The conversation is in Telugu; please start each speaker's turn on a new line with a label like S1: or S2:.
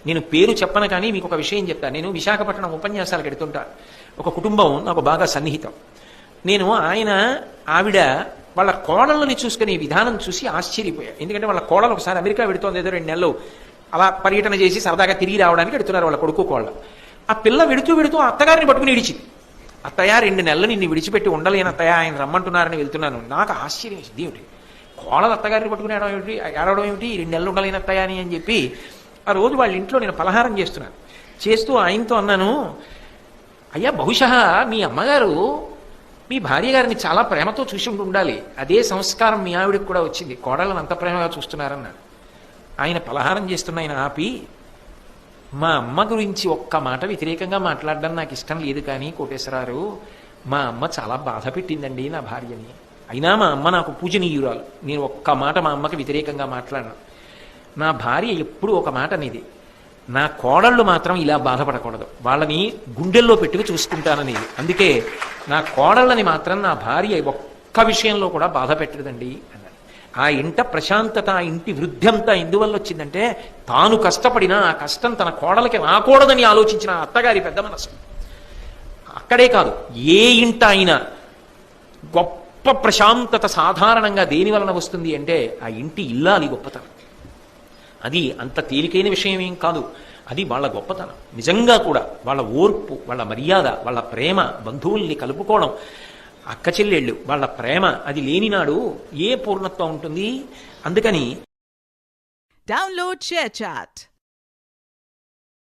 S1: నేను పేరు చెప్పను కానీ మీకు ఒక విషయం చెప్తాను. నేను విశాఖపట్నం ఉపన్యాసాలకు ఎడుతుంటా. ఒక కుటుంబం నాకు బాగా సన్నిహితం. నేను ఆవిడ వాళ్ళ కోడళ్ళని చూసుకునే విధానం చూసి ఆశ్చర్యపోయా. ఎందుకంటే వాళ్ళ కోడలు ఒకసారి అమెరికా వెడుతోంది, ఏదో 2 నెలలు అలా పర్యటన చేసి సరదాగా తిరిగి రావడానికి వెడుతున్నారు వాళ్ళ కొడుకు కోళ్ళ. ఆ పిల్ల వెడుతూ ఆ అత్తగారిని పట్టుకుని ఇడిచింది. అత్తయ్య 2 నెలలు నిన్ను విడిచిపెట్టి ఉండలేను అత్తయ్య, ఆయన రమ్మంటున్నారని వెళ్తున్నాను. నాకు ఆశ్చర్యం వేసింది. ఏమిటి కోడలు అత్తగారిని పట్టుకుని ఏడవడం ఏమిటి, 2 నెలలు ఉండలేను అత్తయ్య అని చెప్పి ఆ రోజు వాళ్ళ ఇంట్లో నేను పలహారం చేస్తూ ఆయనతో అన్నాను, అయ్యా బహుశా మీ అమ్మగారు మీ భార్య గారిని చాలా ప్రేమతో చూసి ఉండాలి, అదే సంస్కారం మీ ఆవిడకి కూడా వచ్చింది, కోడళ్ళని అంత ప్రేమగా చూస్తున్నారన్నాడు. ఆయన పలహారం చేస్తున్న ఆయన ఆపి, మా అమ్మ గురించి ఒక్క మాట వ్యతిరేకంగా మాట్లాడడం నాకు ఇష్టం లేదు కానీ కోటేశ్వరారు, మా అమ్మ చాలా బాధ పెట్టిందండి నా భార్యని, అయినా మా అమ్మ నాకు పూజనీయురాలు, నేను ఒక్క మాట మా అమ్మకి వ్యతిరేకంగా మాట్లాడను. నా భార్య ఎప్పుడూ ఒక మాట అనేది, నా కోడళ్ళు మాత్రం ఇలా బాధపడకూడదు, వాళ్ళని గుండెల్లో పెట్టుకు చూసుకుంటాననేది, అందుకే నా కోడళ్ళని మాత్రం నా భార్య ఒక్క విషయంలో కూడా బాధ పెట్టలేదండి అన్నాడు. ఆ ఇంట ప్రశాంతత, ఆ ఇంటి వృద్ధి అంతా ఎందువల్ల వచ్చిందంటే తాను కష్టపడినా ఆ కష్టం తన కోడలకి రాకూడదని ఆలోచించిన అత్తగారి పెద్ద మనసు. అక్కడే కాదు, ఏ ఇంట అయినా గొప్ప ప్రశాంతత సాధారణంగా దేని వలన వస్తుంది అంటే ఆ ఇంటి ఇల్లాలి గొప్పతనం. అది అంత తేలికైన విషయం ఏం కాదు, అది వాళ్ళ గొప్పతనం. నిజంగా కూడా వాళ్ళ ఓర్పు, వాళ్ళ మర్యాద, వాళ్ళ ప్రేమ, బంధువుల్ని కలుపుకోవడం, అక్క చెల్లెళ్ళు వాళ్ళ ప్రేమ, అది లేనినాడు ఏ పూర్ణత్వం ఉంటుంది. అందుకని
S2: డౌన్లోడ్ షేర్ చాట్.